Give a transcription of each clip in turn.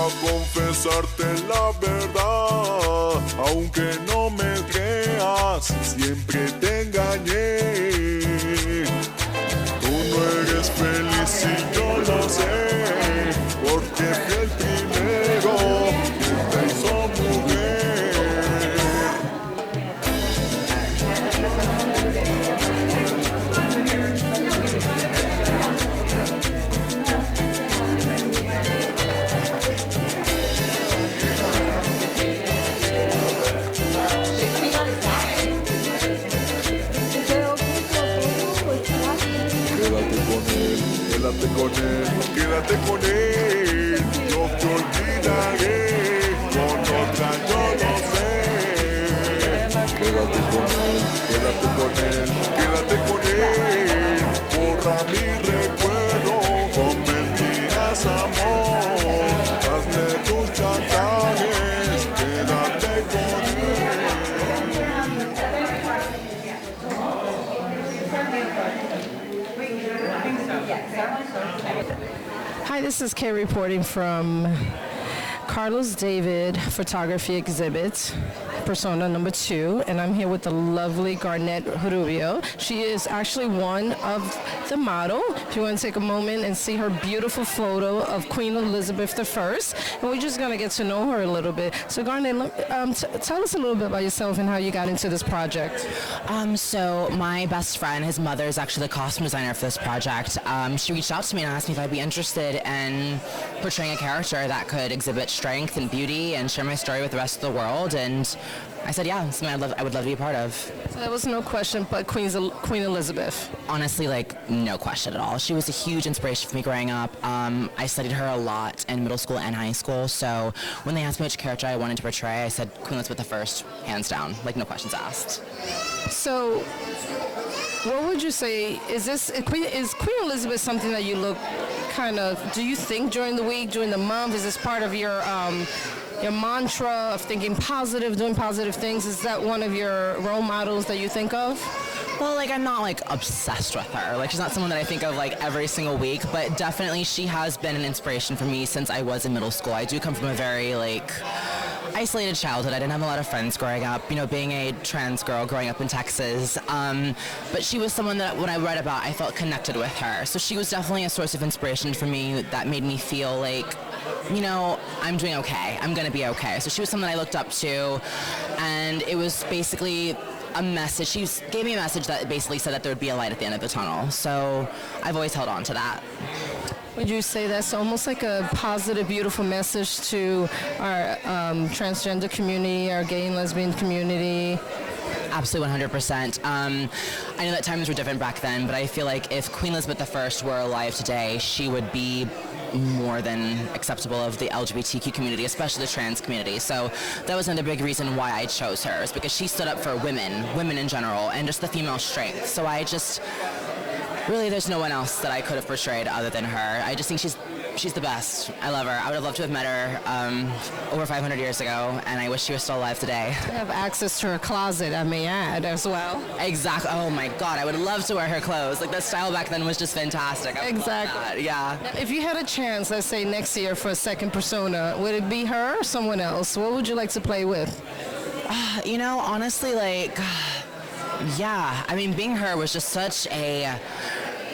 a confesarte la verdad, aunque no me creas, siempre te engañé. Tú no eres feliz y yo lo sé, porque fui el primero que te hizo mujer. Quédate con él, yo te olvidaré, con otra yo no sé. Quédate con él, quédate con él, quédate con él, borra mi recuerdo, con mentiras amor, hazle tus chantajes, quédate con él. Hi, this is Kay reporting from Carlos David Photography Exhibit, Persona number 2, and I'm here with the lovely Garnett Rubio. She is actually one of the model. If you want to take a moment and see her beautiful photo of Queen Elizabeth I, and we're just going to get to know her a little bit. So Garnett, tell us a little bit about yourself and how you got into this project. So my best friend, his mother, is actually the costume designer for this project. She reached out to me and asked me if I'd be interested in portraying a character that could exhibit strength and beauty and share my story with the rest of the world. And I said, yeah, it's something I would love to be a part of. So there was no question but Queen Elizabeth. Honestly, no question at all. She was a huge inspiration for me growing up. I studied her a lot in middle school and high school. So when they asked me which character I wanted to portray, I said Queen Elizabeth I, hands down, no questions asked. So what would you say, is Queen Elizabeth something that you look do you think during the week, during the month? Is this part of your mantra of thinking positive, doing positive things? Is that one of your role models that you think of? Well, I'm not obsessed with her. She's not someone that I think of every single week, but definitely she has been an inspiration for me since I was in middle school. I do come from a very isolated childhood. I didn't have a lot of friends growing up, being a trans girl growing up in Texas. But she was someone that when I read about, I felt connected with her. So she was definitely a source of inspiration for me that made me feel I'm doing okay. I'm going to be okay. So she was someone I looked up to, and it was basically a message. She gave me a message that basically said that there would be a light at the end of the tunnel. So I've always held on to that. Would you say that's almost like a positive, beautiful message to our transgender community, our gay and lesbian community? Absolutely, 100%. I know that times were different back then, but I feel like if Queen Elizabeth I were alive today, she would be more than acceptable of the LGBTQ community, especially the trans community. So that was another big reason why I chose her, is because she stood up for women in general, and just the female strength. So really, there's no one else that I could have portrayed other than her. I just think she's the best. I love her. I would have loved to have met her over 500 years ago, and I wish she was still alive today. I have access to her closet, I may add, as well. Exactly. Oh my God, I would love to wear her clothes. That style back then was just fantastic. Exactly. Yeah. Now, if you had a chance, let's say next year for a second persona, would it be her or someone else? What would you like to play with? Honestly, yeah. I mean, being her was just such a...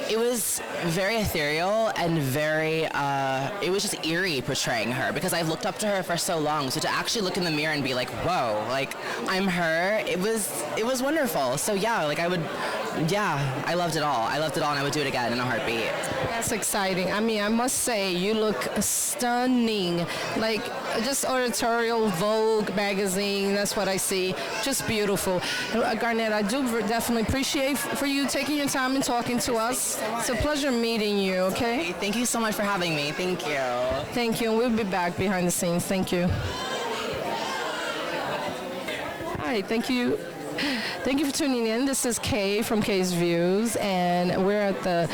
It was very ethereal and very, it was just eerie portraying her, because I've looked up to her for so long. So to actually look in the mirror and be whoa, I'm her, it was wonderful. So yeah, I loved it all. And I would do it again in a heartbeat. That's exciting. I mean, I must say, you look stunning. Just editorial Vogue magazine, that's what I see. Just beautiful. Garnett, I do definitely appreciate for you taking your time and talking to us. It's a pleasure meeting you, okay? Thank you so much for having me. Thank you. Thank you, and we'll be back behind the scenes. Thank you. Hi, thank you. Thank you for tuning in. This is Kay from Kay's Views, and we're at the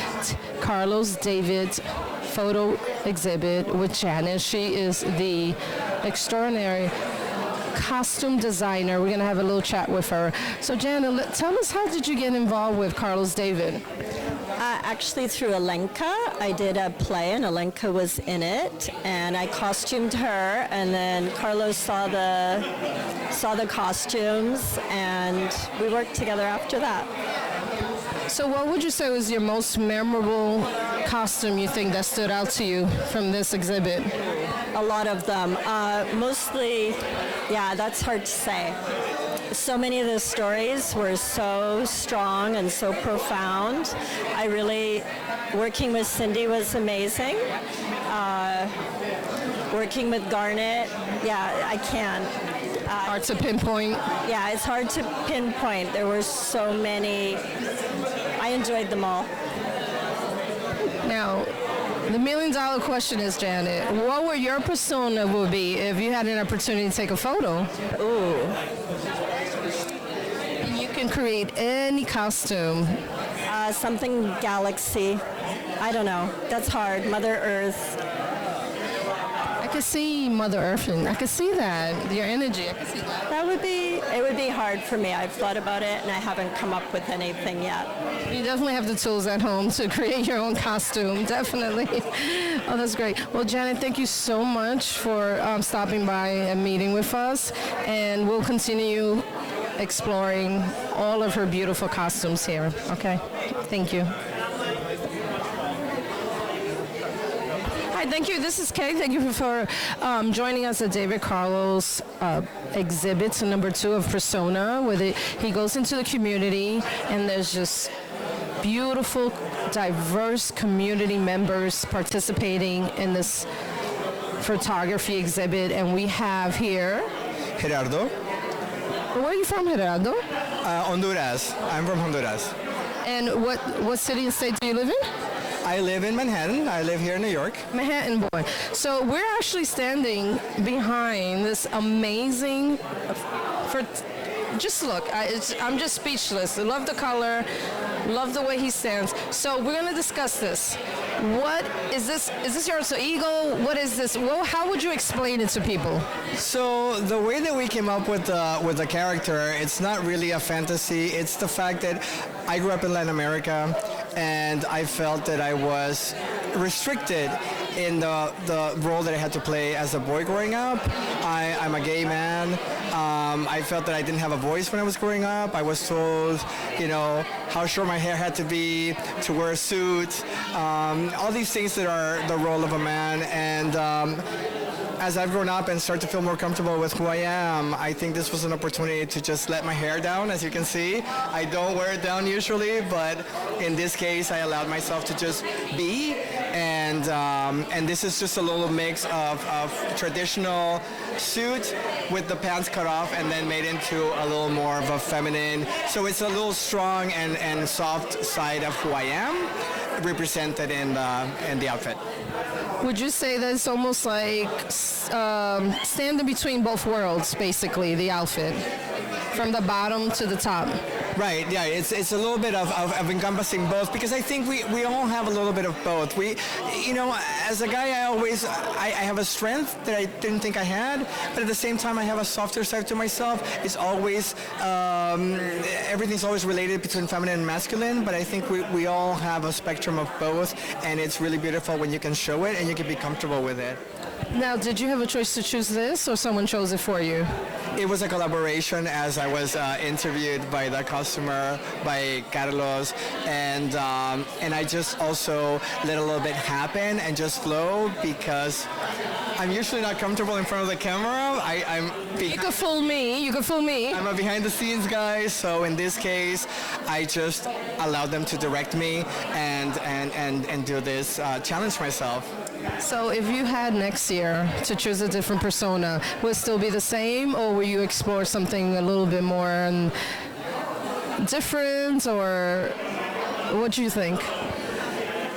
Carlos David photo exhibit with Janice. She is the extraordinary costume designer. We're going to have a little chat with her. So Janet, tell us, how did you get involved with Carlos David? Actually, through Alenka, I did a play, and Alenka was in it, and I costumed her, and then Carlos saw the costumes, and we worked together after that. So what would you say was your most memorable costume you think that stood out to you from this exhibit? A lot of them. Mostly, yeah, that's hard to say. So many of the stories were so strong and so profound. Working with Cindy was amazing. Working with Garnet, yeah, I can't. Hard to pinpoint. Yeah, it's hard to pinpoint. There were so many. I enjoyed them all. Now, the million-dollar question is, Janet, what would your persona would be if you had an opportunity to take a photo? Ooh. And you can create any costume. Something galaxy. I don't know. That's hard. Mother Earth. I could see Mother Earth, and I could see that, your energy. I could see that. It would be hard for me. I've thought about it, and I haven't come up with anything yet. You definitely have the tools at home to create your own costume, definitely. Oh, that's great. Well, Janet, thank you so much for stopping by and meeting with us, and we'll continue exploring all of her beautiful costumes here, okay? Thank you. Hi, thank you. This is Kay. Thank you for joining us at David Carlos exhibit number 2 of Persona, where he goes into the community, and there's just beautiful, diverse community members participating in this photography exhibit. And we have here... Gerardo. Where are you from, Gerardo? Honduras. I'm from Honduras. And what city and state do you live in? I live in Manhattan. I live here in New York. Manhattan boy. So we're actually standing behind this amazing, just look, I'm just speechless. I love the color, love the way he stands. So we're going to discuss this. What is this? Is this your alter ego? What is this? Well, how would you explain it to people? So the way that we came up with the character, it's not really a fantasy. It's the fact that I grew up in Latin America, and I felt that I was restricted in the role that I had to play as a boy growing up. I'm a gay man. I felt that I didn't have a voice when I was growing up. I was told, how short my hair had to be, to wear a suit, all these things that are the role of a man. And as I've grown up and start to feel more comfortable with who I am, I think this was an opportunity to just let my hair down. As you can see, I don't wear it down usually, but in this case, I allowed myself to just be. And this is just a little mix of traditional suit with the pants cut off and then made into a little more of a feminine. So it's a little strong and soft side of who I am, represented in the outfit. Would you say that it's almost like standing between both worlds, basically, the outfit, from the bottom to the top? Right, yeah, it's a little bit of encompassing both, because I think we all have a little bit of both. As a guy, I have a strength that I didn't think I had, but at the same time, I have a softer side to myself. It's always, everything's always related between feminine and masculine, but I think we all have a spectrum of both, and it's really beautiful when you can show it and you can be comfortable with it. Now, did you have a choice to choose this, or someone chose it for you? It was a collaboration, as I was interviewed by the customer, by Carlos, and I just also let a little bit happen and just flow, because I'm usually not comfortable in front of the camera. You could fool me. You could fool me. I'm a behind-the-scenes guy, so in this case, I just allowed them to direct me and do this, challenge myself. So if you had next year to choose a different persona, would it still be the same, or will you explore something a little bit more different, or what do you think?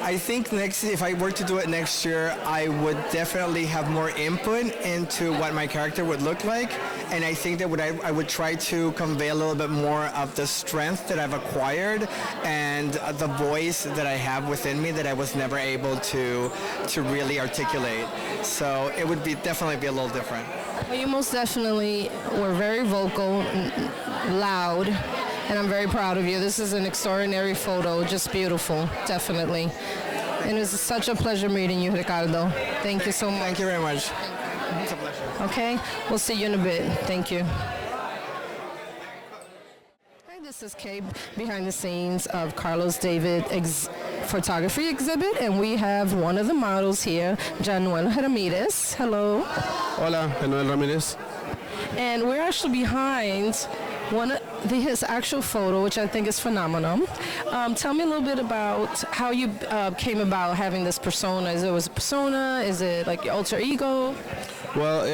I think if I were to do it next year, I would definitely have more input into what my character would look like. And I think that I would try to convey a little bit more of the strength that I've acquired and the voice that I have within me that I was never able to really articulate. So it would definitely be a little different. Well, you most definitely were very vocal, loud, And I'm very proud of you. This is an extraordinary photo, just beautiful, definitely. And it was such a pleasure meeting you, Ricardo. Thank you so much. Thank you very much. It's a pleasure. Okay, we'll see you in a bit. Thank you. Hi, this is Kate behind the scenes of Carlos David photography exhibit, and we have one of the models here, Januel Ramirez. Hello. Hola, Januel Ramirez. And we're actually behind his actual photo, which I think is phenomenal. Tell me a little bit about how you came about having this persona. Is it a persona? Is it like your alter ego? Well,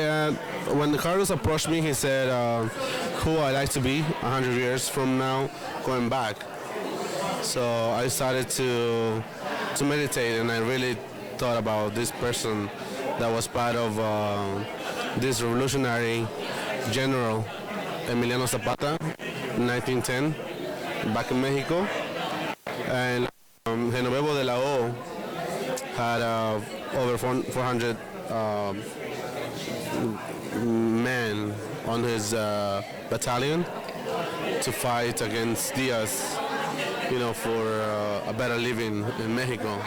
when Carlos approached me, he said, who I like to be 100 years from now, going back. So I started to meditate, and I really thought about this person that was part of this revolutionary general, Emiliano Zapata, 1910, back in Mexico. And Genoveva de la O had over 400 men on his battalion to fight against Diaz, for a better living in Mexico.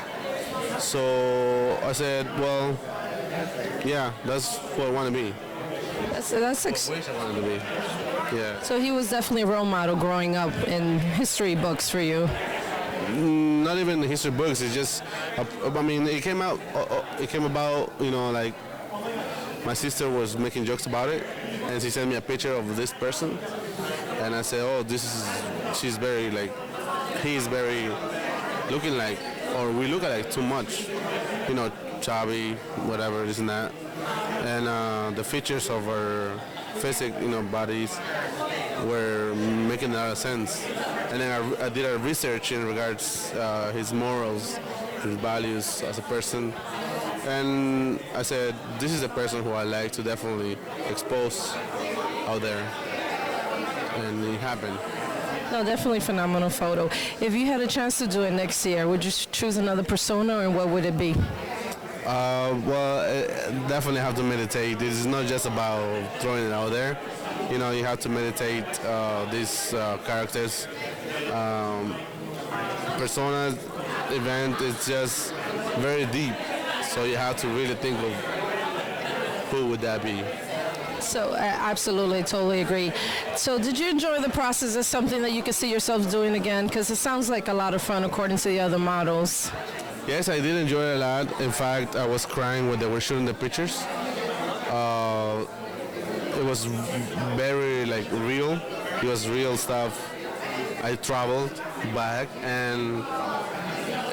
So I said, well, yeah, that's what I want to be. That's What I wanted to be. Yeah. So he was definitely a role model growing up in history books for you. Not even history books. It's just, it came about, like my sister was making jokes about it, and she sent me a picture of this person, and I said, oh, he's very looking like, or we look alike too much, chubby, whatever, this and that. And the features of our physical, bodies were making a lot of sense. And then I did a research in regards his morals, his values as a person. And I said, this is a person who I like to definitely expose out there. And it happened. No, definitely phenomenal photo. If you had a chance to do it next year, would you choose another persona, and what would it be? Definitely have to meditate. This is not just about throwing it out there. You have to meditate these characters. Persona event is just very deep, so you have to really think of who would that be. So, absolutely, totally agree. So, did you enjoy the process? Is something that you could see yourself doing again? Because it sounds like a lot of fun according to the other models. Yes, I did enjoy it a lot. In fact, I was crying when they were shooting the pictures. It was very real. It was real stuff. I traveled back, and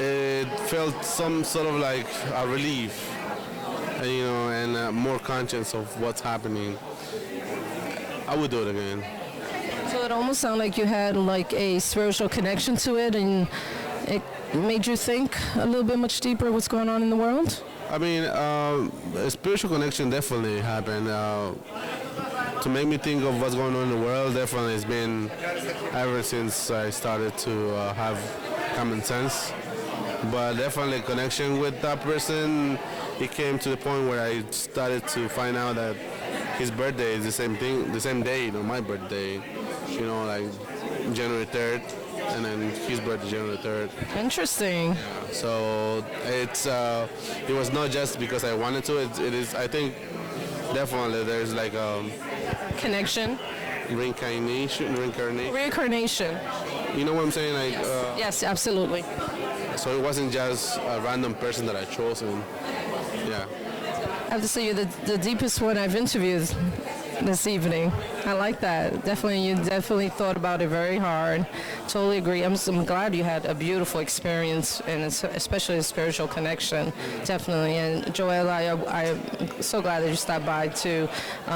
it felt some sort of like a relief, and more conscious of what's happening. I would do it again. So it almost sounded like you had a spiritual connection to it, and it made you think a little bit much deeper what's going on in the world? A spiritual connection definitely happened. To make me think of what's going on in the world, definitely has been ever since I started to have common sense. But definitely connection with that person, it came to the point where I started to find out that his birthday is the same day, my birthday, January 3rd. And then his birthday, January 3rd. Interesting. Yeah. So it was not just because I wanted to. It is. I think definitely there's Connection. Reincarnation. Reincarnation. You know what I'm saying? Yes, absolutely. So it wasn't just a random person that I chose. Yeah. I have to say, you're the deepest one I've interviewed this evening. I like that. You definitely thought about it very hard. Totally agree. I'm glad you had a beautiful experience, and especially a spiritual connection. Definitely. And Joel, I'm so glad that you stopped by to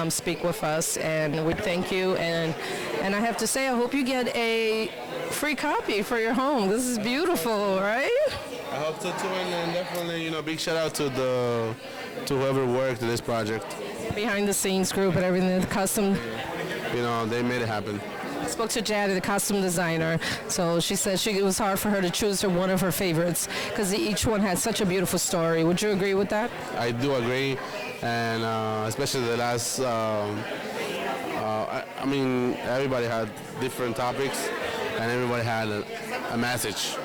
speak with us, and we thank you. And I have to say, I hope you get a free copy for your home. This is beautiful, right? I hope so too, and definitely, big shout out to whoever worked on this project. Behind the scenes group and everything, the custom. They made it happen. I spoke to Janet, the costume designer. So she said it was hard for her to choose one of her favorites because each one had such a beautiful story. Would you agree with that? I do agree, and especially the last. Everybody had different topics, and everybody had a message.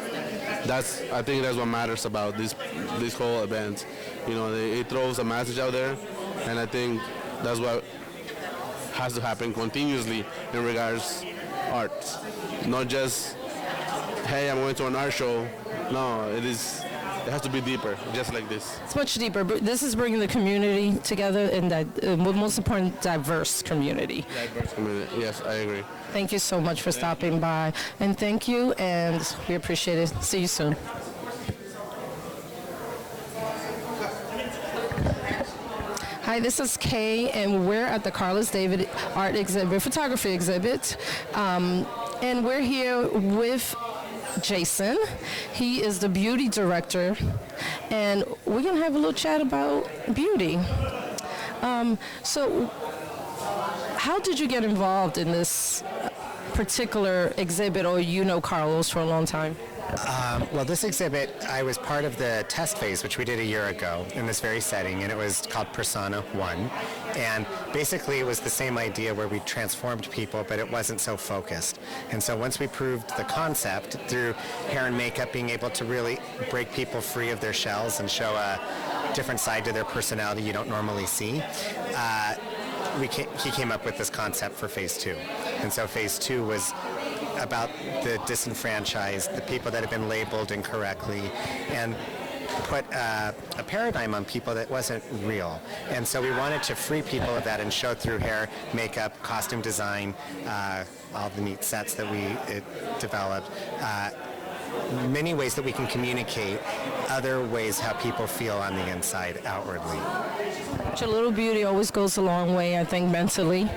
I think that's what matters about this whole event. It throws a message out there, and I think that's what has to happen continuously in regards art. Not just, hey, I'm going to an art show. No, it has to be deeper, just like this. It's much deeper. But this is bringing the community together in that, most important, diverse community. Diverse community, yes, I agree. Thank you so much for stopping by. And thank you, and we appreciate it. See you soon. Hi, this is Kay, and we're at the Carlos David Art Exhibit, Photography Exhibit. And we're here with Jason. He is the beauty director, and we're going to have a little chat about beauty. So how did you get involved in this particular exhibit, or Carlos for a long time? Well, this exhibit, I was part of the test phase, which we did a year ago in this very setting, and it was called Personae I. And basically, it was the same idea where we transformed people, but it wasn't so focused. And so once we proved the concept through hair and makeup, being able to really break people free of their shells and show a different side to their personality you don't normally see, he came up with this concept for phase 2. And so phase 2 was about the disenfranchised, the people that have been labeled incorrectly, and put a paradigm on people that wasn't real. And so we wanted to free people of that and show through hair, makeup, costume design, all the neat sets that we developed, many ways that we can communicate other ways how people feel on the inside outwardly. A little beauty always goes a long way, I think, mentally.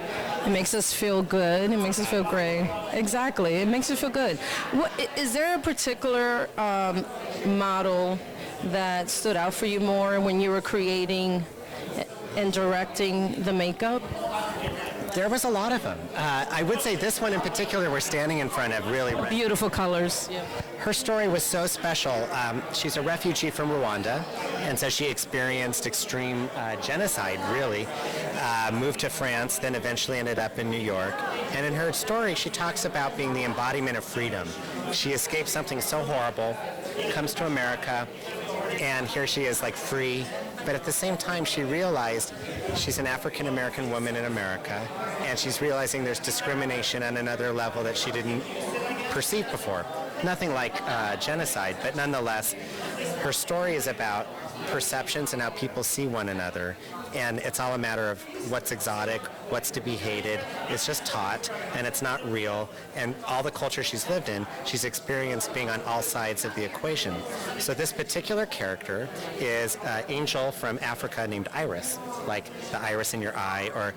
It makes us feel good. It makes us feel great. Exactly. It makes us feel good. Is there a particular model that stood out for you more when you were creating and directing the makeup? There was a lot of them. I would say this one in particular we're standing in front of really. Beautiful colors. Yeah. Her story was so special. She's a refugee from Rwanda, and so she experienced extreme genocide, really. Moved to France, then eventually ended up in New York. And in her story, she talks about being the embodiment of freedom. She escaped something so horrible, comes to America, and here she is, like, free. But at the same time, she realized she's an African-American woman in America, and she's realizing there's discrimination on another level that she didn't perceive before. Nothing like genocide, but nonetheless, her story is about perceptions and how people see one another. And it's all a matter of what's exotic, what's to be hated. It's just taught, and it's not real. And all the culture she's lived in, she's experienced being on all sides of the equation. So this particular character is an angel from Africa named Iris, like the iris in your eye, or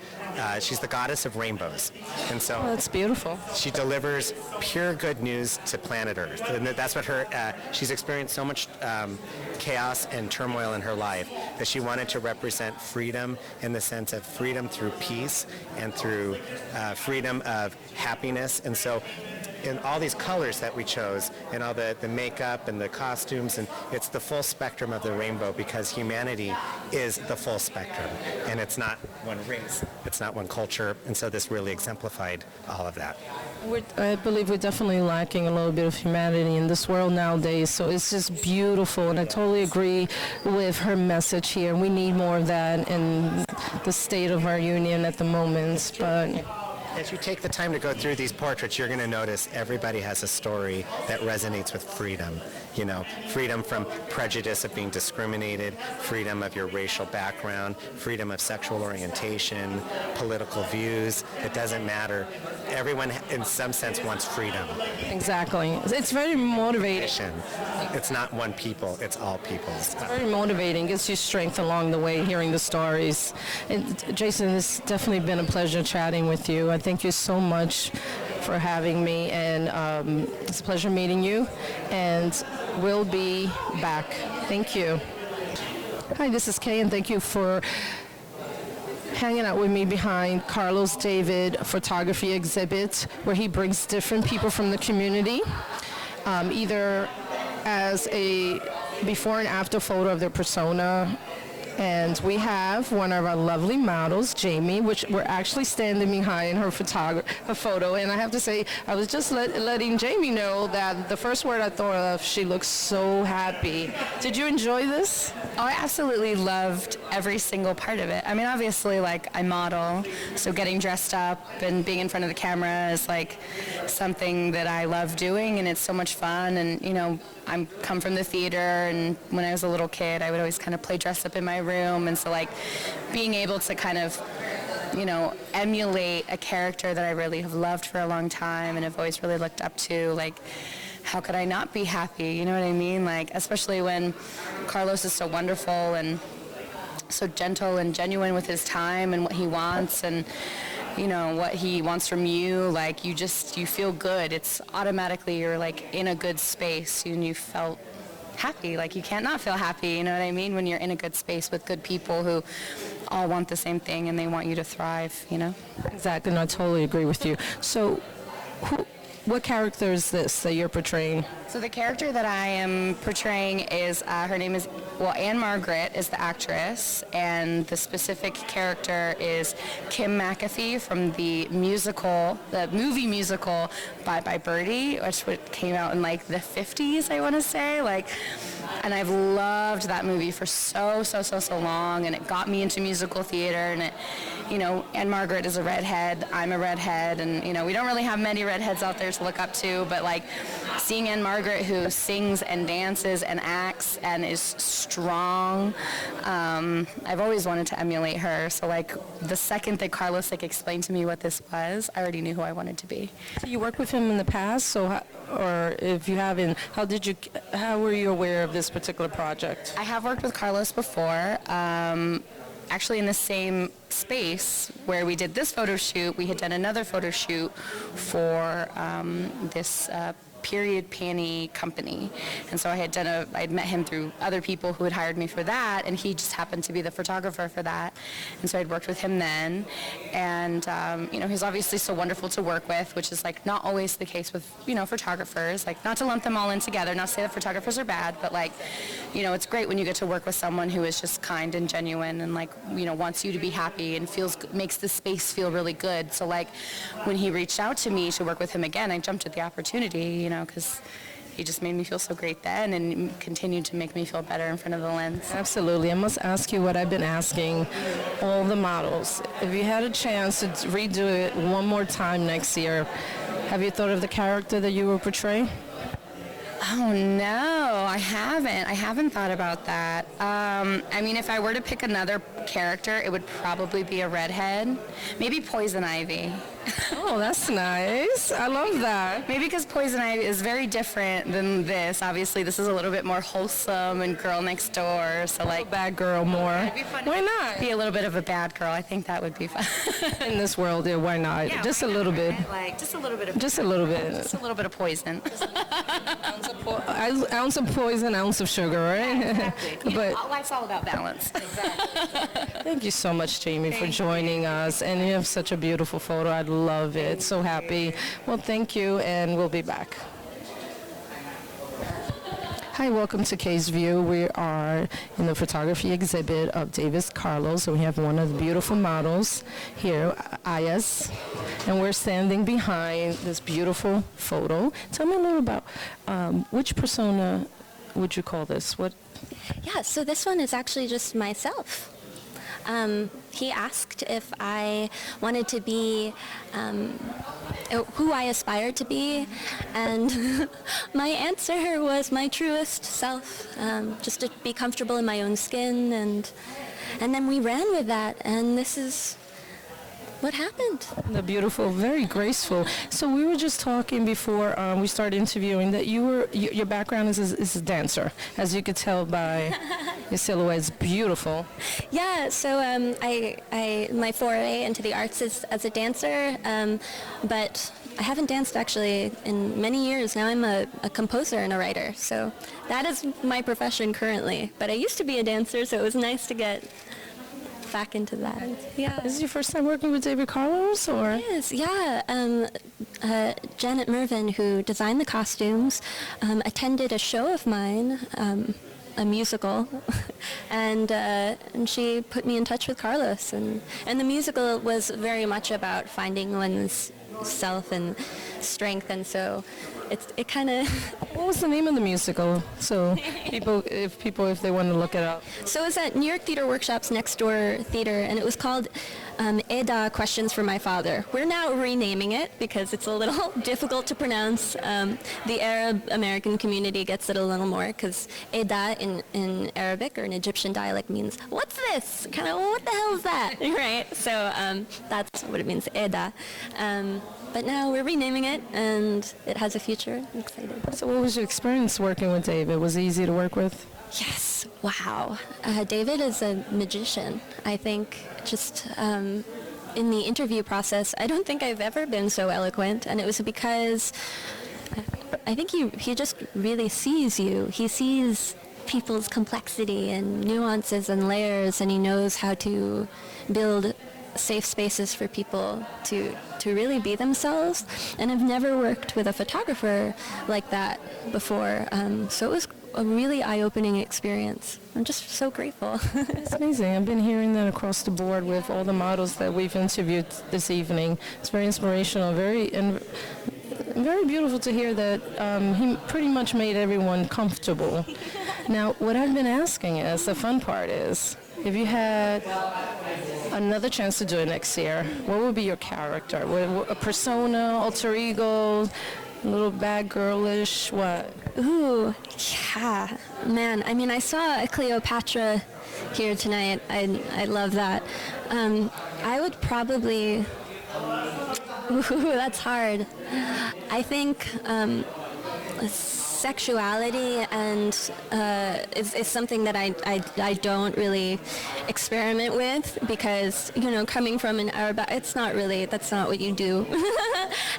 she's the goddess of rainbows. And so that's beautiful. She delivers pure good news to planet Earth. And that's what she's experienced so much chaos and turmoil in her life that she wanted to represent freedom in the sense of freedom through peace and through freedom of happiness. And so in all these colors that we chose, and all the makeup and the costumes, and it's the full spectrum of the rainbow, because humanity is the full spectrum, and it's not one race, it's not one culture, and so this really exemplified all of that. I believe we're definitely lacking a little bit of humanity in this world nowadays, so it's just beautiful, and I totally agree with her message here. We need more of that in the state of our union at the moment, but as you take the time to go through these portraits, you're going to notice everybody has a story that resonates with freedom. You know, freedom from prejudice of being discriminated, freedom of your racial background, freedom of sexual orientation, political views. It doesn't matter. Everyone, in some sense, wants freedom. Exactly. It's very motivating. It's not one people, it's all people. It's very motivating. Gives you strength along the way, hearing the stories. And Jason, it's definitely been a pleasure chatting with you. I thank you so much for having me, and it's a pleasure meeting you, and we'll be back. Thank you. Hi, this is Kay, and thank you for hanging out with me behind Carlos David Photography Exhibit, where he brings different people from the community, either as a before and after photo of their persona, And we have one of our lovely models, Jamie, which we're actually standing behind her photo. And I have to say, I was just letting Jamie know that the first word I thought of, she looks so happy. Did you enjoy this? Oh, I absolutely loved every single part of it. I mean, obviously, like, I model, so getting dressed up and being in front of the camera is, like, something that I love doing, and it's so much fun. And, you know, I come from the theater, and when I was a little kid, I would always kind of play dress up in my room, and so, like, being able to kind of, you know, emulate a character that I really have loved for a long time and have always really looked up to, like, how could I not be happy? You know what I mean? Like, especially when Carlos is so wonderful and so gentle and genuine with his time and what he wants, and, you know, what he wants from you. Like, you feel good. It's automatically you're, like, in a good space, and you felt happy. Like, you can't not feel happy, you know what I mean, when you're in a good space with good people who all want the same thing and they want you to thrive, you know? Exactly, and I totally agree with you. So, what character is this that you're portraying? So the character that I am portraying is, her name is, Anne Margaret is the actress, and the specific character is Kim McAfee from the movie musical Bye Bye Birdie, which came out in, like, the 50s, I want to say. Like, and I've loved that movie for so long, and it got me into musical theater, and it, you know, Anne Margaret is a redhead, I'm a redhead, and, you know, we don't really have many redheads out there to look up to, but, like, seeing Anne Margaret, who sings and dances and acts and is strong, I've always wanted to emulate her. So, like, the second that Carlos, like, explained to me what this was, I already knew who I wanted to be. So you worked with him in the past, or if you haven't, how were you aware of this particular project? I have worked with Carlos before. Actually, in the same space where we did this photo shoot, we had done another photo shoot for this period panty company. And so I'd met him through other people who had hired me for that, and he just happened to be the photographer for that. And so I'd worked with him then. And, you know, he's obviously so wonderful to work with, which is, like, not always the case with, you know, photographers. Like, not to lump them all in together, not to say that photographers are bad, but, like, you know, it's great when you get to work with someone who is just kind and genuine and, like, you know, wants you to be happy and makes the space feel really good. So, like, when he reached out to me to work with him again, I jumped at the opportunity, you know, because he just made me feel so great then and continued to make me feel better in front of the lens. Absolutely. I must ask you what I've been asking all the models. If you had a chance to redo it one more time next year, have you thought of the character that you will portray? Oh, no, I haven't. I haven't thought about that. I mean, if I were to pick another character, it would probably be a redhead. Maybe Poison Ivy. Oh, that's nice. I love that. Maybe because Poison Ivy is very different than this. Obviously, this is a little bit more wholesome and girl next door. So, like, bad girl more. It'd be fun. Why not? Be a little bit of a bad girl. I think that would be fun. In this world, yeah, why not? Yeah, just why a not, little bit. right? Like, just a little bit of. Just a little bit. Just a little bit of poison. Ounce of poison, ounce of sugar, right? Yeah, exactly. But life's all about balance. Exactly. thank you so much, Jamie, for joining us. And you have such a beautiful photo. I love it. So happy. Well, thank you, and we'll be back. Hi, welcome to Kay's View. We are in the photography exhibit of Davis Carlos, and we have one of the beautiful models here, Ayas, and we're standing behind this beautiful photo. Tell me a little about which persona would you call this? What? Yeah, so this one is actually just myself. He asked if I wanted to be who I aspired to be, and my answer was my truest self, just to be comfortable in my own skin, and then we ran with that, and this is what happened. The beautiful, very graceful. So we were just talking before we started interviewing that your background is a dancer, as you could tell by your silhouette. It's beautiful. Yeah, so my foray into the arts is as a dancer, but I haven't danced actually in many years. Now I'm a composer and a writer, so that is my profession currently. But I used to be a dancer, so it was nice to get back into that. Yeah. Is this your first time working with David Carlos, or? It is, yeah. Janet Mervin, who designed the costumes, attended a show of mine a musical, and she put me in touch with Carlos, and the musical was very much about finding one's self and strength, and so it kind of. What was the name of the musical? So if they want to look it up. So it was at New York Theater Workshop's Next Door Theater, and it was called Eda Questions for My Father. We're now renaming it because it's a little difficult to pronounce. The Arab American community gets it a little more because Eda in Arabic or in Egyptian dialect means, what's this? Kind of, what the hell is that? Right? So that's what it means, Eda. But now we're renaming it, and it has a future. I'm excited. So what was your experience working with David? Was it easy to work with? Yes. Wow. David is a magician. I think just in the interview process, I don't think I've ever been so eloquent, and it was because I think he just really sees you. He sees people's complexity and nuances and layers, and he knows how to build safe spaces for people to really be themselves. And I've never worked with a photographer like that before, so it was a really eye-opening experience. I'm just so grateful. It's amazing. I've been hearing that across the board with all the models that we've interviewed this evening. It's very inspirational, very beautiful to hear that he pretty much made everyone comfortable. Now, what I've been asking is, the fun part is, if you had another chance to do it next year, what would be your character? A persona, alter ego, a little bad girlish, what? Ooh, yeah. Man, I mean, I saw a Cleopatra here tonight. I love that. I would probably... Ooh, that's hard. I think... sexuality and is something that I don't really experiment with because, coming from an Arab, that's not what you do.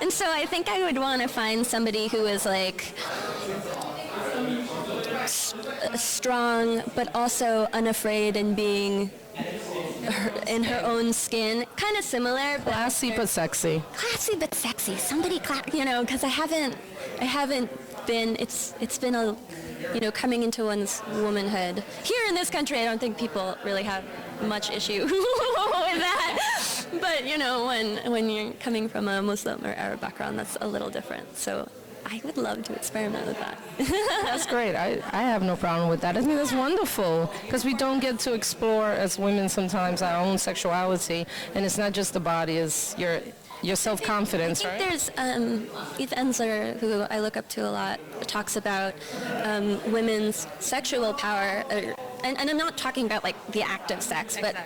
And so I think I would want to find somebody who is like strong but also unafraid and being in her own skin, kind of similar, but classy but sexy. Classy but sexy. Somebody, because I haven't been. It's been a, coming into one's womanhood. Here in this country, I don't think people really have much issue with that. But when you're coming from a Muslim or Arab background, that's a little different. So I would love to experiment with that. That's great. I have no problem with that. I think that's wonderful because we don't get to explore as women sometimes our own sexuality, and it's not just the body, it's your self-confidence, right? There's Eve Ensler, who I look up to a lot, talks about women's sexual power, and I'm not talking about like the act of sex, but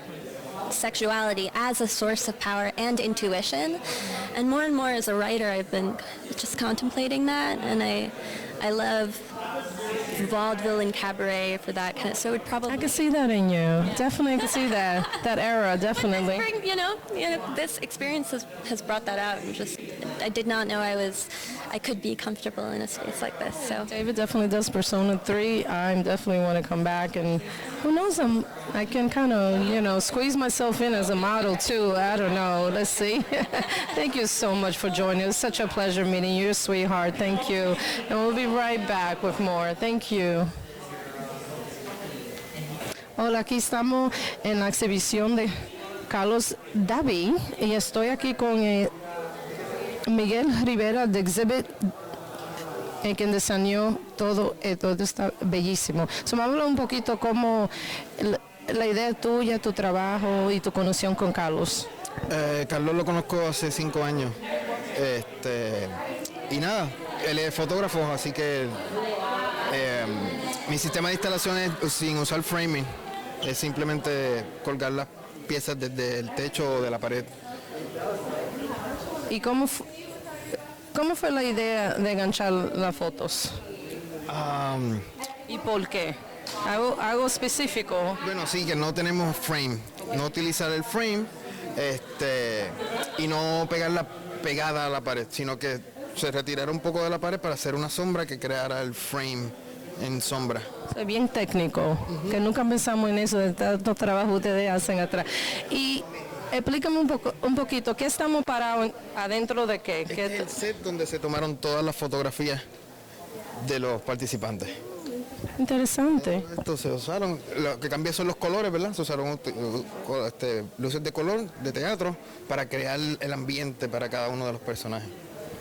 sexuality as a source of power and intuition. And more as a writer, I've been just contemplating that, and I love vaudeville and cabaret for that kind of, so it would probably... I can see that in you. Definitely, I can see that era, definitely. This experience has brought that out, and just, I did not know I could be comfortable in a space like this, so. David definitely does Persona 3. I definitely want to come back, and who knows, I can kind of, squeeze myself in as a model too. I don't know. Let's see. Thank you so much for joining us. Such a pleasure meeting you, sweetheart. Thank you. And we'll be right back with more. Thank you. Hola, aquí estamos en la exhibición de Carlos David y estoy aquí con Miguel Rivera de Exhibit, quien diseñó todo está bellísimo. So, me habla un poquito cómo la idea tuya, tu trabajo y tu conexión con Carlos. Carlos lo conozco hace 5 años. Y nada, él es fotógrafo, así que mi sistema de instalación es sin usar framing, es simplemente colgar las piezas desde el techo o de la pared. ¿Y cómo fue la idea de enganchar las fotos? ¿Y por qué? ¿Algo específico? Bueno, sí, que no tenemos frame, no utilizar el frame y no pegarla pegada a la pared, sino que se retirara un poco de la pared para hacer una sombra que creara el frame en sombra. Es bien técnico, que nunca pensamos en eso, de tantos trabajos ustedes hacen atrás. Y explícame un poquito, ¿qué estamos parados adentro de qué? Este es el set donde se tomaron todas las fotografías de los participantes. Interesante. Esto se usaron, lo que cambia son los colores, ¿verdad? Se usaron luces de color de teatro para crear el ambiente para cada uno de los personajes.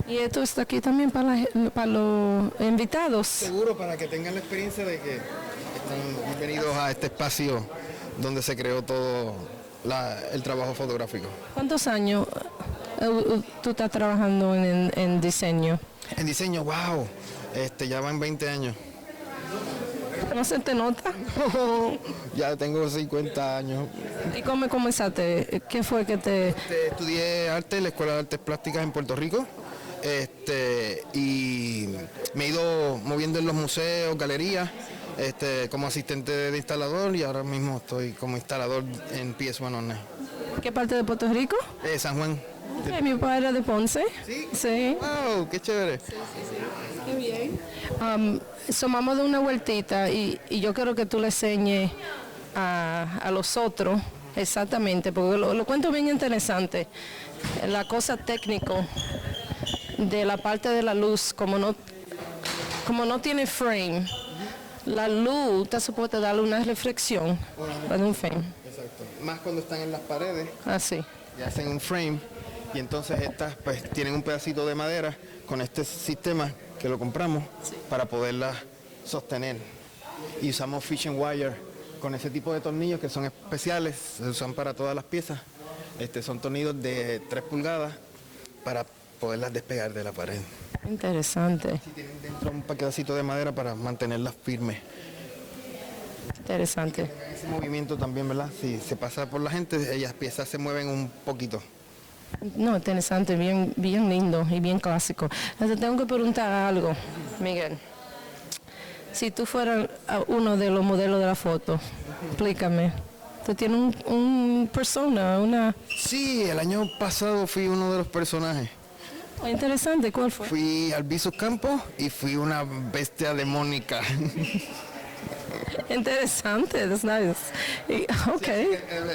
Y esto está aquí también para los invitados. Seguro, para que tengan la experiencia de que están bienvenidos a este espacio donde se creó todo el trabajo fotográfico. ¿Cuántos años tú estás trabajando en diseño? En diseño, wow, ya van 20 años. ¿No se te nota? Ya tengo 50 años. ¿Y cómo comenzaste? ¿Qué fue que te...? Estudié arte en la Escuela de Artes Plásticas en Puerto Rico. Y me he ido moviendo en los museos, galerías, como asistente de instalador, y ahora mismo estoy como instalador en PS1. ¿Qué parte de Puerto Rico? San Juan. Mi papá era de Ponce. ¿Sí? Sí. ¡Wow! ¡Qué chévere! Qué bien. Somamos de una vueltita y yo quiero que tú le enseñes a los otros exactamente, porque lo cuento bien interesante. La cosa técnico de la parte de la luz, como no tiene frame, la luz está supuesta a darle una reflexión para un frame. Exacto. Más cuando están en las paredes. Así. Y hacen un frame, y entonces estas pues tienen un pedacito de madera con este sistema que lo compramos para poderlas sostener. Y usamos fish and wire con ese tipo de tornillos que son especiales, se usan para todas las piezas. Son tornillos de 3 pulgadas para poderlas despegar de la pared. Interesante. Sí, tienen dentro un pedacito de madera para mantenerlas firmes. Interesante. Ese movimiento también, ¿verdad? Si se pasa por la gente, ellas piezas se mueven un poquito. No, interesante, bien lindo y bien clásico. Te tengo que preguntar algo, Miguel. Si tú fueras uno de los modelos de la foto, explícame. ¿Tú tienes un persona, una...? Sí, el año pasado fui uno de los personajes. Oh, interesante, ¿cuál fue? Fui Albizu Campos y fui una bestia demónica. Interesante, that's nice. Ok.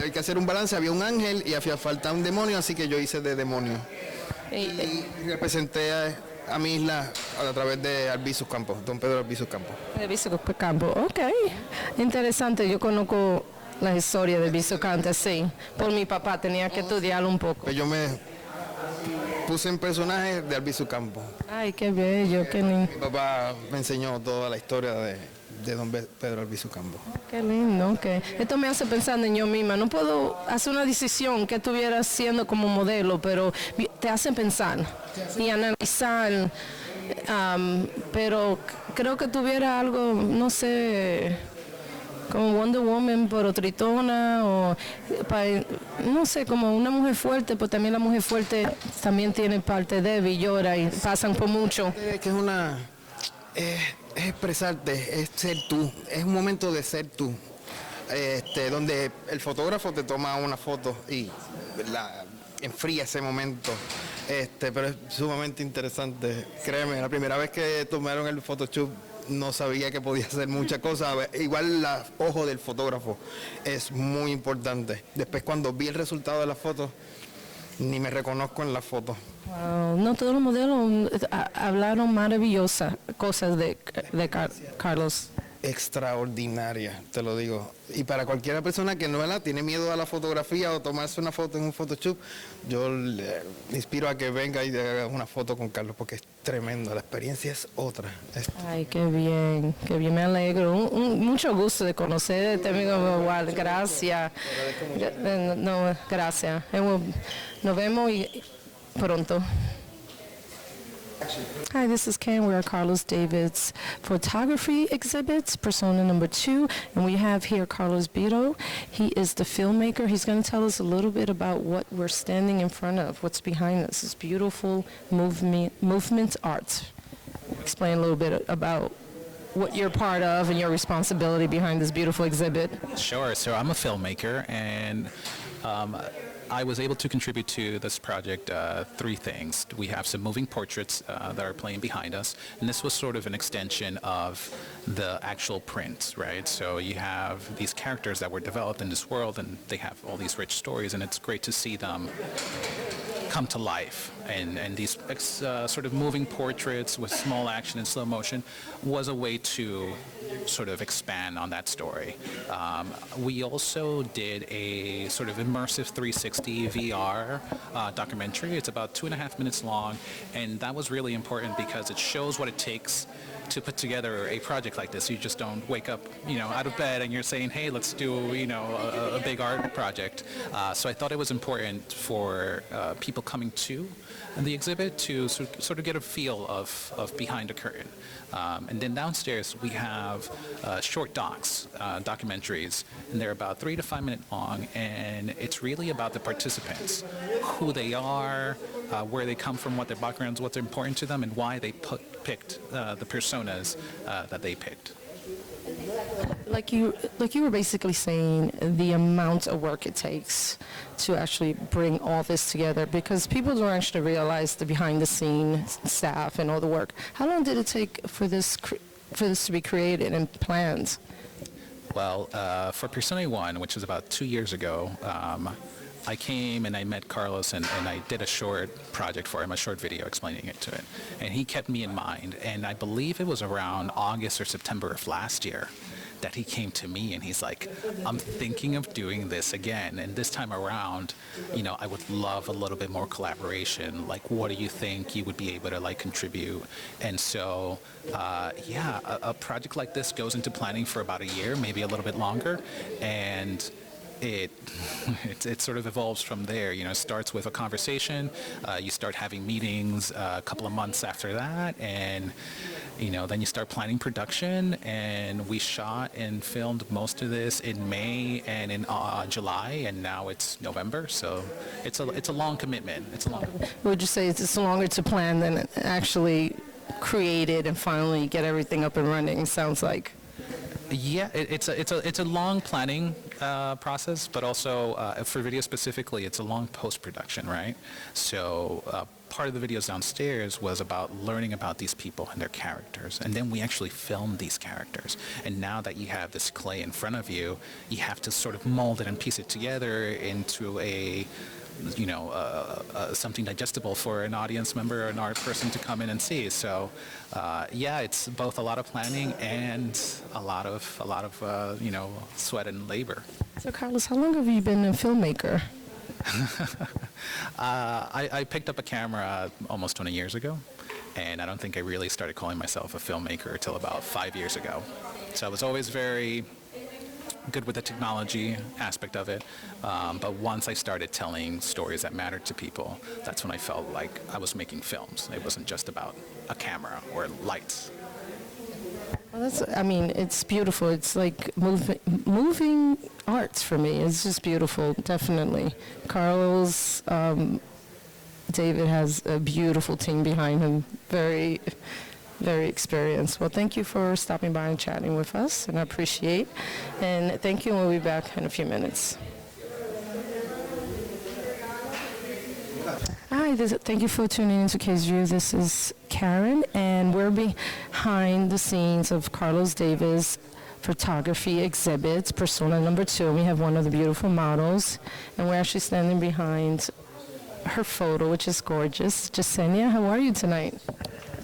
Hay que hacer un balance, había un ángel y hacía falta un demonio, así que yo hice de demonio. Y representé a mi isla a través de Albizu Campos, don Pedro Albizu Campos. Albizu Campos, ok. Interesante, yo conozco la historia de Albizu Campos, sí. Por mi papá, tenía que estudiarlo un poco. Pues yo me puse en personaje de Albizu Campos. Ay, qué bello, qué lindo. Mi papá me enseñó toda la historia de don Pedro Albizu Campos. Qué lindo, ok. Esto me hace pensar en yo misma. No puedo hacer una decisión que estuviera haciendo como modelo, pero te hace pensar y analizar. Pero creo que tuviera algo, no sé, como Wonder Woman, pero tritona, o no sé, como una mujer fuerte, pero también la mujer fuerte también tiene parte débil, llora y pasan por mucho. Es que es una... es expresarte, es ser tú, es un momento de ser tú, donde el fotógrafo te toma una foto y enfría ese momento, pero es sumamente interesante. Créeme, la primera vez que tomaron el Photoshop no sabía que podía hacer muchas cosas. Igual el ojo del fotógrafo es muy importante. Después cuando vi el resultado de la foto, ni me reconozco en la foto. Wow. No, todos los modelos hablaron maravillosas cosas de Carlos. Extraordinaria, te lo digo. Y para cualquier persona que no tiene miedo a la fotografía o tomarse una foto en un Photoshop, yo le inspiro a que venga y haga una foto con Carlos porque es tremendo, la experiencia es otra. Ay, qué bien, me alegro. Mucho gusto de conocerte, amigo. Igual, gracias. No, gracias. Nos vemos pronto. Hi, this is Ken. We're at Carlos David's photography exhibit, Persona number 2, and we have here Carlos Bito. He is the filmmaker. He's going to tell us a little bit about what we're standing in front of, what's behind us. This beautiful movement art. Explain a little bit about what you're part of and your responsibility behind this beautiful exhibit. Sure. So I'm a filmmaker, and I was able to contribute to this project 3 things. We have some moving portraits that are playing behind us, and this was sort of an extension of the actual print, right? So you have these characters that were developed in this world, and they have all these rich stories, and it's great to see them come to life. And these sort of moving portraits with small action and slow motion was a way to sort of expand on that story. We also did a sort of immersive 360 VR documentary. It's about 2.5 minutes long, and that was really important because it shows what it takes to put together a project like this. You just don't wake up, out of bed and you're saying, hey, let's do, a big art project. So I thought it was important for people coming to the exhibit to sort of get a feel of behind the curtain. And then downstairs we have short docs, documentaries, and they're about 3 to 5 minutes long, and it's really about the participants, who they are, where they come from, what their backgrounds, what's important to them, and why they picked the personas that they picked. Like you were basically saying, the amount of work it takes to actually bring all this together, because people don't actually realize the behind-the-scenes staff and all the work. How long did it take for this to be created and planned? Well, for Personae 1, which was about 2 years ago, I came and I met Carlos and I did a short project for him, a short video explaining it to it. And he kept me in mind. And I believe it was around August or September of last year that he came to me and he's like, I'm thinking of doing this again. And this time around, I would love a little bit more collaboration. Like, what do you think you would be able to contribute? And so, a project like this goes into planning for about a year, maybe a little bit longer. And it sort of evolves from there. It starts with a conversation. You start having meetings a couple of months after that, and then you start planning production. And we shot and filmed most of this in May and in July, and now it's November. So it's a long commitment. Would you say it's longer to plan than actually create it and finally get everything up and running? Sounds like. Yeah, it's a long planning process, but also for video specifically, it's a long post-production, right? So part of the videos downstairs was about learning about these people and their characters, and then we actually filmed these characters. And now that you have this clay in front of you, you have to sort of mold it and piece it together into a something digestible for an audience member or an art person to come in and see. So, it's both a lot of planning and a lot of sweat and labor. So, Carlos, how long have you been a filmmaker? I picked up a camera almost 20 years ago, and I don't think I really started calling myself a filmmaker until about 5 years ago. So I was always very good with the technology aspect of it, but once I started telling stories that mattered to people, that's when I felt like I was making films. It wasn't just about a camera or lights. Well, it's beautiful. It's like moving arts for me. It's just beautiful, definitely. Carlos, David has a beautiful team behind him. Very, very experienced. Well, thank you for stopping by and chatting with us, and I appreciate. And thank you, and we'll be back in a few minutes. Hi, thank you for tuning into Case View. This is Karen, and we're behind the scenes of Carlos David's photography exhibit, Persona number 2. We have one of the beautiful models, and we're actually standing behind her photo, which is gorgeous. Jasenia, how are you tonight?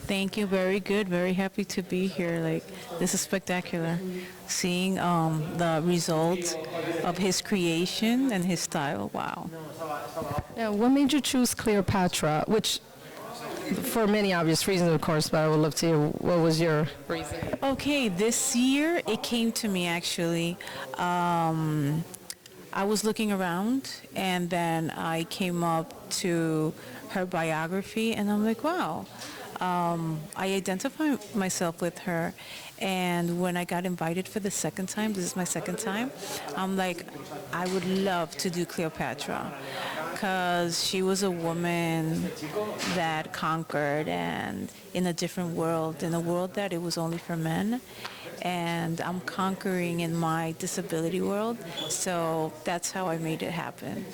Thank you. Very good. Very happy to be here. This is spectacular. Seeing the results of his creation and his style. Wow. Now, what made you choose Cleopatra? Which, for many obvious reasons, of course, but I would love to hear what was your reason. Okay, this year it came to me actually. I was looking around, and then I came up to her biography, and I'm like, wow. I identify myself with her, and when I got invited for the second time, this is my second time, I'm like, I would love to do Cleopatra, because she was a woman that conquered, and in a different world, in a world that it was only for men, and I'm conquering in my disability world, so that's how I made it happen.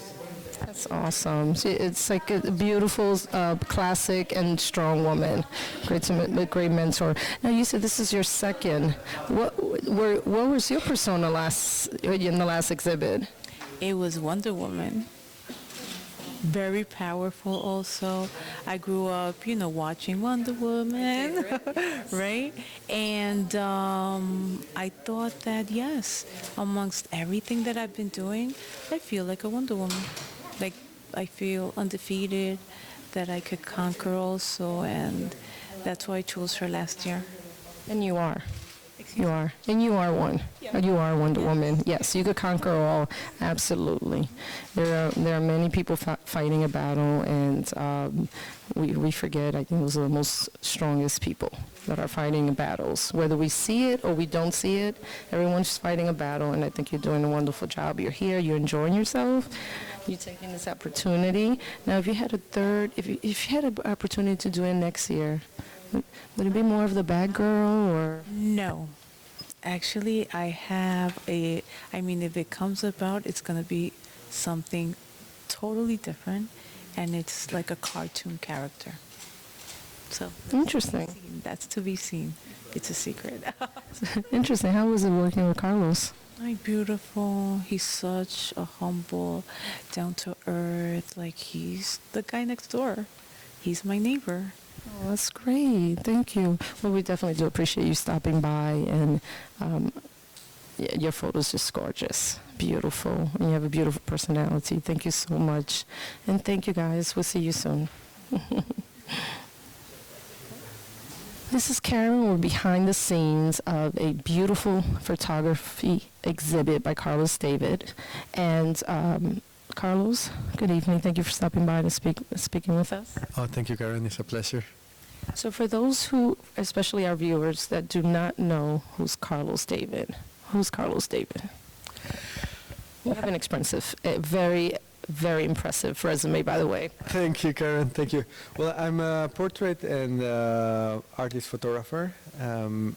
That's awesome. It's like a beautiful, classic and strong woman. Great mentor. Now, you said this is your second. What was your persona in the last exhibit? It was Wonder Woman. very powerful also. I grew up, watching Wonder Woman, right? And I thought that, yes, amongst everything that I've been doing, I feel like a Wonder Woman. Like, I feel undefeated, that I could conquer also, and that's why I chose her last year. And you are. You are. And you are one. You are Wonder Woman. Yes, you could conquer all. Absolutely. There are many people fighting a battle, and we forget, I think those are the most strongest people that are fighting battles. Whether we see it or we don't see it, everyone's fighting a battle, and I think you're doing a wonderful job. You're here. You're enjoying yourself. You're taking this opportunity. Now, if you had if you had an opportunity to do it next year, would it be more of the bad girl or? No. Actually, if it comes about, it's going to be something totally different, and it's like a cartoon character. So Interesting. that's to be seen. It's a secret. Interesting. How was it working with Carlos? Like, beautiful. He's such a humble, down to earth. Like, he's the guy next door. He's my neighbor. Oh, that's great. Thank you. Well, we definitely do appreciate you stopping by, and your photo's just gorgeous, beautiful, and you have a beautiful personality. Thank you so much, and thank you guys. We'll see you soon. This is Karen. We're behind the scenes of a beautiful photography exhibit by Carlos David, and Carlos, good evening. Thank you for stopping by to speaking with us. Oh, thank you, Karen. It's a pleasure. So for those who, especially our viewers, that do not know who's Carlos David, You have an expensive, very, very impressive resume, by the way. Thank you, Karen. Thank you. Well, I'm a portrait and artist photographer, and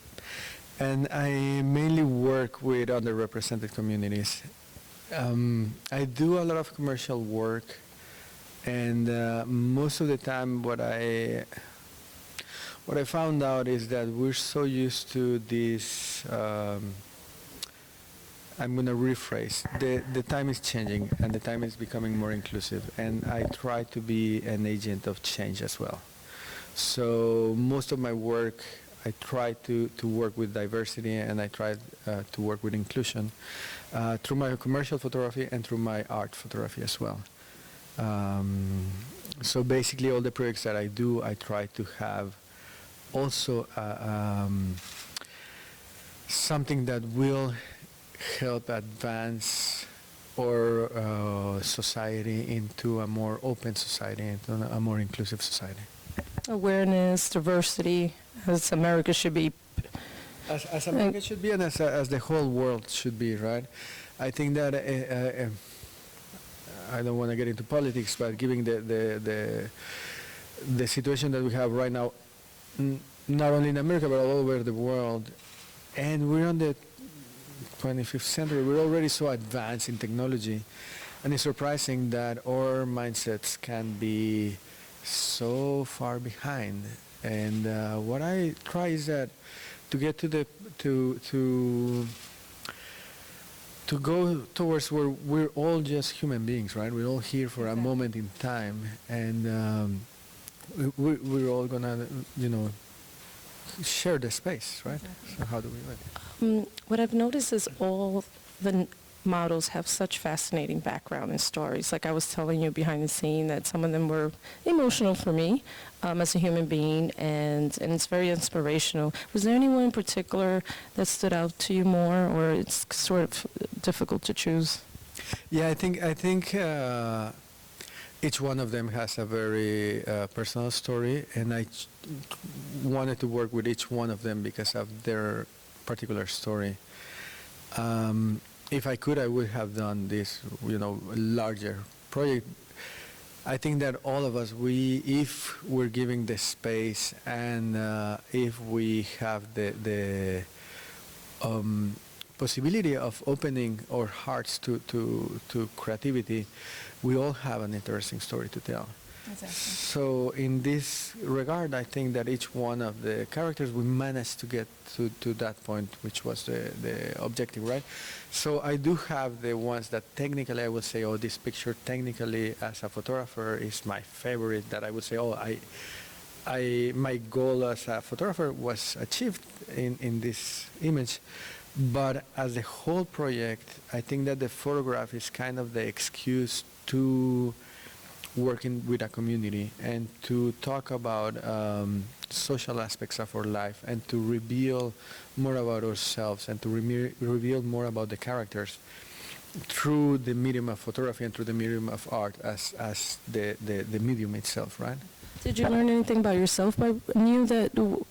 I mainly work with underrepresented communities. I do a lot of commercial work, and most of the time what I found out is that we're so used to this, I'm going to rephrase, the time is changing and the time is becoming more inclusive, and I try to be an agent of change as well. So most of my work, I try to work with diversity, and I try to work with inclusion through my commercial photography and through my art photography as well. So basically all the projects that I do, I try to have also something that will help advance our society into a more open society, into a more inclusive society. Awareness, diversity, as America should be. As America should be, and as the whole world should be, right? I think that I don't want to get into politics, but given the situation that we have right now, not only in America but all over the world, and we're on the 25th century, we're already so advanced in technology, and it's surprising that our mindsets can be so far behind. And what I try is that to get to go towards where we're all just human beings, right? We're all here for a moment in time, and we're all gonna, share the space, right? So how do we live? What I've noticed is all the models have such fascinating background and stories. Like I was telling you behind the scene that some of them were emotional for me as a human being, and it's very inspirational. Was there anyone in particular that stood out to you more, or it's sort of difficult to choose? Yeah, I think each one of them has a very personal story, and I wanted to work with each one of them because of their particular story. If I could, I would have done this, larger project. I think that all of us, if we're giving the space, and if we have the possibility of opening our hearts to creativity, we all have an interesting story to tell. So in this regard, I think that each one of the characters we managed to get to that point, which was the objective, right? So I do have the ones that technically I would say, oh, this picture technically as a photographer is my favorite, that I would say, oh, my goal as a photographer was achieved in this image. But as a whole project, I think that the photograph is kind of the excuse to working with a community and to talk about social aspects of our life and to reveal more about ourselves and to reveal more about the characters through the medium of photography and through the medium of art as the medium itself, right? Did you learn anything about yourself while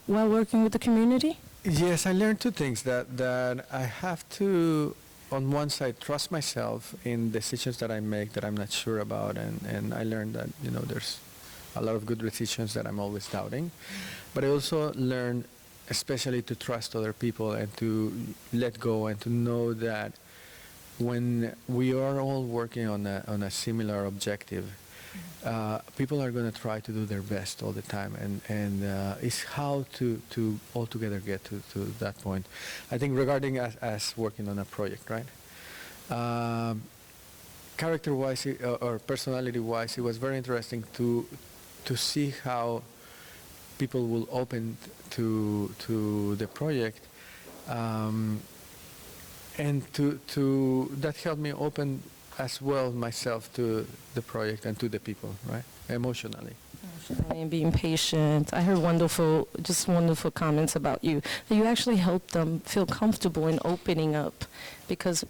working with the community? Yes, I learned two things, that I have to, on one side, trust myself in decisions that I make that I'm not sure about, and I learned that, there's a lot of good decisions that I'm always doubting. But I also learned especially to trust other people and to let go and to know that when we are all working on a similar objective, people are going to try to do their best all the time, and it's how to all together get to that point. I think regarding us working on a project, right? Character-wise or personality-wise, it was very interesting to see how people will open to the project, and to that helped me open as well myself to the project and to the people, right? Emotionally. And being patient. I heard wonderful comments about you. That you actually helped them feel comfortable in opening up, because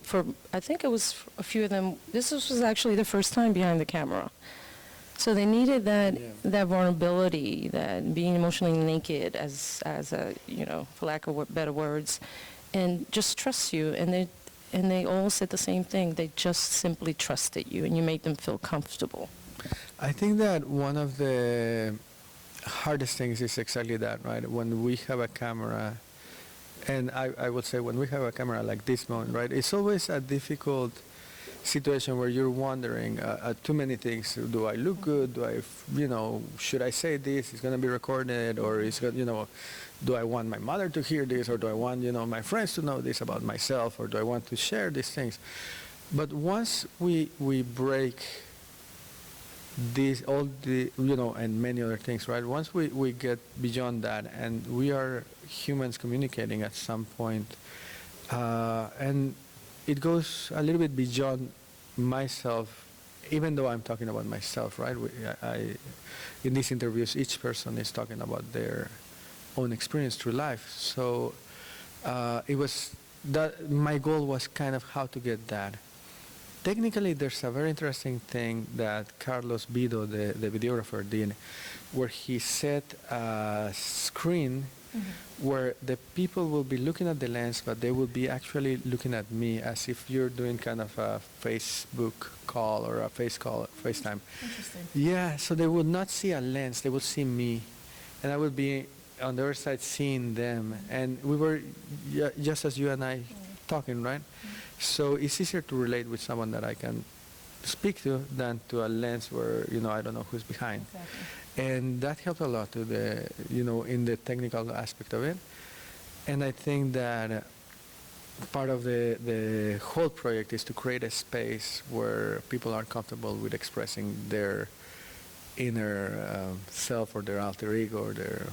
I think it was a few of them, this was actually the first time behind the camera. So they needed that vulnerability, that being emotionally naked, as a, for lack of better words, and just trust you. And they all said the same thing. They just simply trusted you, and you made them feel comfortable. I think that one of the hardest things is exactly that, right? When we have a camera, and I would say when we have a camera like this one, right? It's always a difficult situation where you're wondering too many things. Do I look good? Do I, should I say this? It's going to be recorded, or is it, do I want my mother to hear this, or do I want, my friends to know this about myself, or do I want to share these things? But once we break these, all the, and many other things, right? Once we get beyond that, and we are humans communicating at some point, and it goes a little bit beyond myself, even though I'm talking about myself, right? In these interviews, each person is talking about their own experience through life. So it was that my goal was kind of how to get that. Technically, there's a very interesting thing that Carlos Bido, the videographer, did, where he set a screen where the people will be looking at the lens, but they will be actually looking at me as if you're doing kind of a Facebook call or a FaceTime. Interesting. Yeah, so they would not see a lens, they would see me, and I would be on the other side seeing them, and we were just as you and I talking, right? So it's easier to relate with someone that I can speak to than to a lens where, I don't know who's behind. Exactly. And that helped a lot to the, in the technical aspect of it. And I think that part of the whole project is to create a space where people are comfortable with expressing their inner self or their alter ego or their,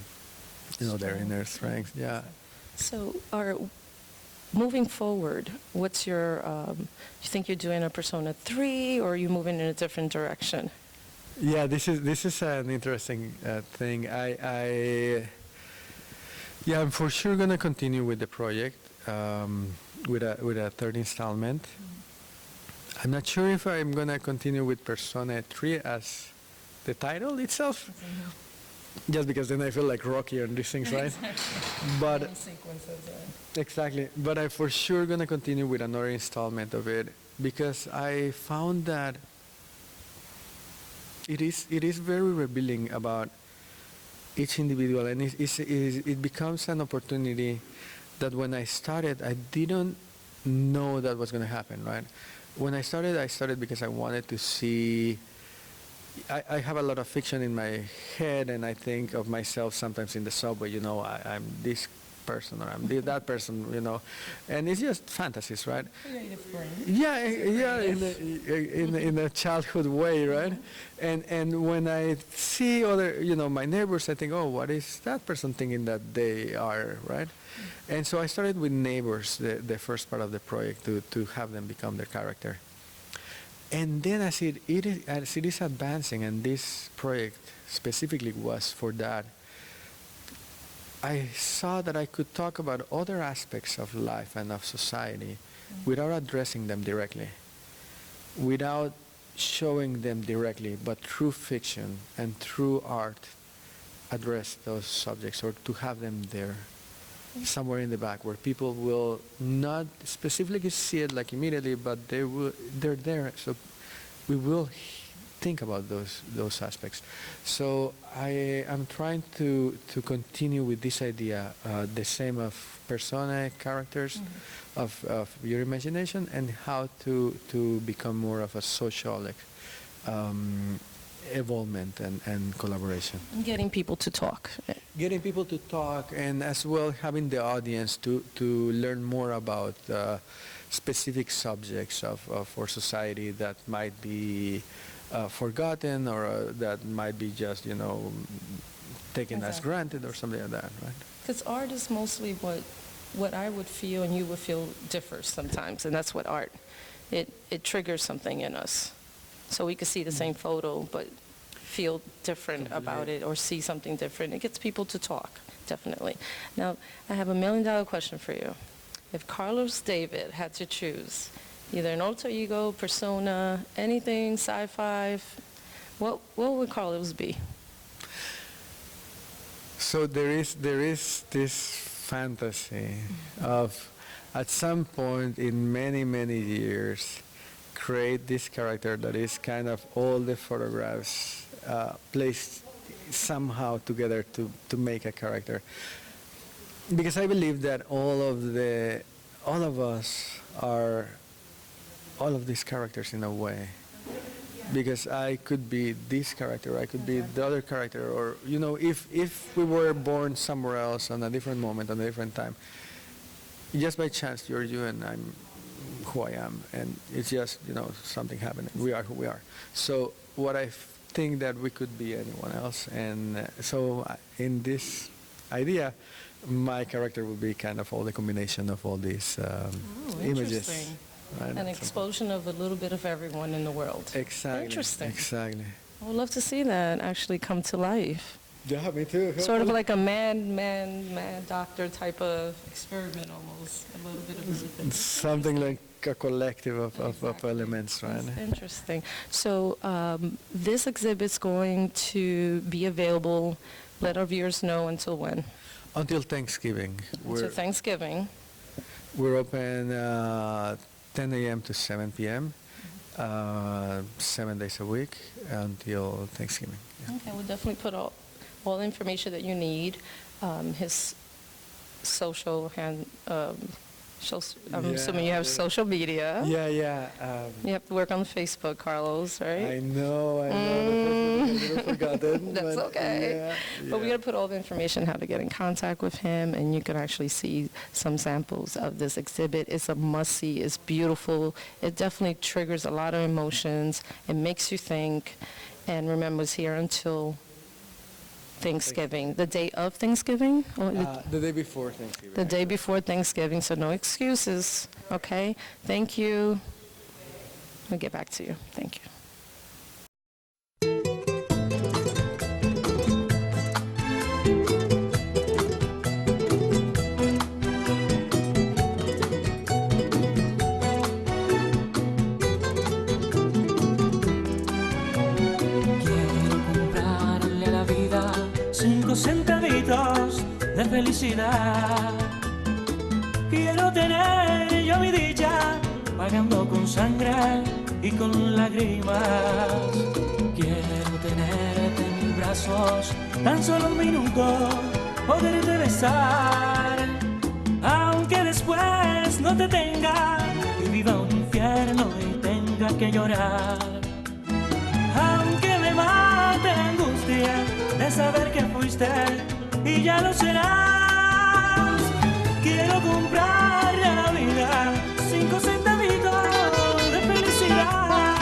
their inner strength. Yeah. So, moving forward, what's your, you think you're doing a Persona 3, or are you moving in a different direction? Yeah, this is an interesting thing. I'm for sure gonna continue with the project with a third installment. I'm not sure if I'm gonna continue with Persona 3 as the title itself, just because then I feel like Rocky on these things, right? But exactly. But I'm for sure gonna continue with another installment of it, because I found that it is very revealing about each individual, and it becomes an opportunity that when I started, I didn't know that was going to happen, right? When I started because I wanted to see I have a lot of fiction in my head, and I think of myself sometimes in the subway, you know, I'm this person or I'm that person, you know, and it's just fantasies, right? Yeah, in a childhood way, right? And when I see other, you know, my neighbors, I think, oh, what is that person thinking that they are, right? And so I started with neighbors, the first part of the project, to have them become their character. And then as it is advancing, and this project specifically was for that, I saw that I could talk about other aspects of life and of society without addressing them directly, without showing them directly, but through fiction and through art, address those subjects, or to have them there, somewhere in the back, where people will not specifically see it like immediately, but they're there. So we will think about those aspects. So I am trying to continue with this idea, the same of personae characters, of your imagination, and how to become more of a social involvement and collaboration. Getting people to talk. Getting people to talk, and as well having the audience to learn more about specific subjects for society that might be forgotten, or that might be just, you know, taken as granted or something like that, right? Because art is mostly what I would feel and you would feel differs sometimes, and that's what art, it triggers something in us. So we could see the same photo, but feel different about it, or see something different. It gets people to talk, definitely. Now, I have $1 million question for you. If Carlos David had to choose either an alter ego, persona, anything, sci-fi, what would Carlos be? So there is this fantasy of, at some point in many, many years, create this character that is kind of all the photographs placed somehow together to make a character. Because I believe that all of us are all of these characters in a way. Because I could be this character, I could be the other character, or, you know, if we were born somewhere else on a different moment, on a different time, just by chance you're you and I'm who I am, and it's just, you know, something happened. We are who we are. So what I think that we could be anyone else, and so in this idea, my character would be kind of all the combination of all these images. Right? An explosion of a little bit of everyone in the world. Exactly. Interesting. Exactly. I would love to see that actually come to life. Yeah, me too. Sort of like a mad doctor type of experiment almost. A little bit of everything. Something like a collective of elements, right? That's interesting. So this exhibit's going to be available, let our viewers know, until when? Until Thanksgiving. Until Thanksgiving. We're open 10 a.m. to 7 p.m., 7 days a week until Thanksgiving. Yeah. Okay, we'll definitely put all the information that you need. His social hand, I'm assuming you have social media. Yeah. You have to work on Facebook, Carlos, right? I know. I forgotten. That's okay. But we're going to put all the information, how to get in contact with him, and you can actually see some samples of this exhibit. It's a must-see. It's beautiful. It definitely triggers a lot of emotions. It makes you think. And remember, it's here until Thanksgiving. The day of Thanksgiving? Or the day before Thanksgiving. the day before Thanksgiving, so no excuses, okay? Thank you. I'll get back to you. Thank you. Centavito de felicidad. Quiero tener yo mi dicha pagando con sangre y con lágrimas. Quiero tenerte en mis brazos tan solo un minuto, poderte besar, aunque después no te tenga y viva un infierno y tenga que llorar, aunque me fuiste y ya lo serás. Quiero comprarle a la vida 5 centavitos de felicidad.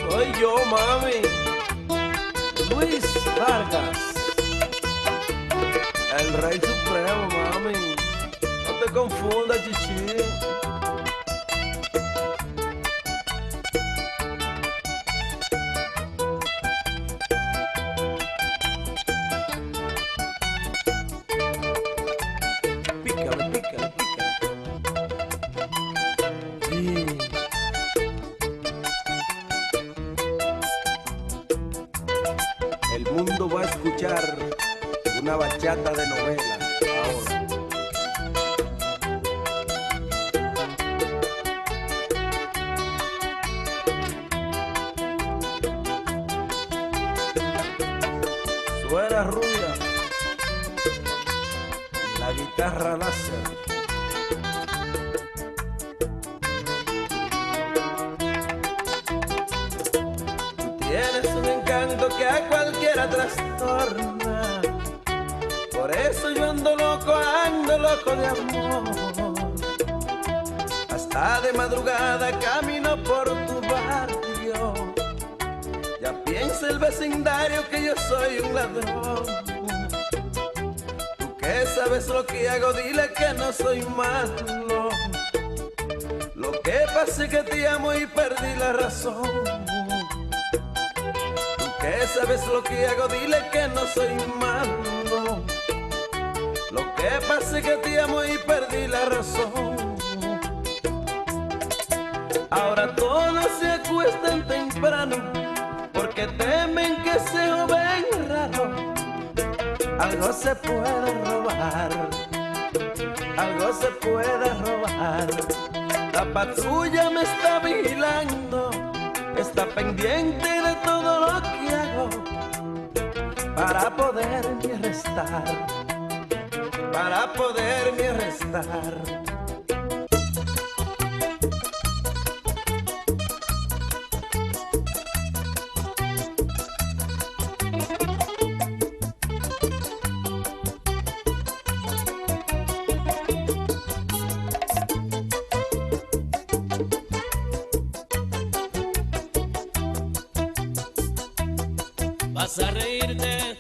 Soy yo, mami, Luis Vargas, el rey supremo, mami. No te confundas, chichi. Pícale, pícale, pícale. Sí. El mundo va a escuchar una bachata de novela ahora. Suena rubia, la guitarra láser. Tienes un encanto que a cualquiera trastorna. Por eso yo ando loco de amor. Hasta de madrugada camino por tu barrio. Ya piensa el vecindario que yo soy un ladrón. Tú que sabes lo que hago, dile que no soy malo. Lo que pasa es que te amo y perdí la razón. Tú que sabes lo que hago, dile que no soy malo. Lo que pasa es que te amo y perdí la razón. Ahora todos se acuestan temprano porque temen que se joven raro. Algo se puede robar, algo se puede robar. La patrulla me está vigilando, está pendiente de todo lo que hago para poderme arrestar, para poderme arrestar. Vas a reírte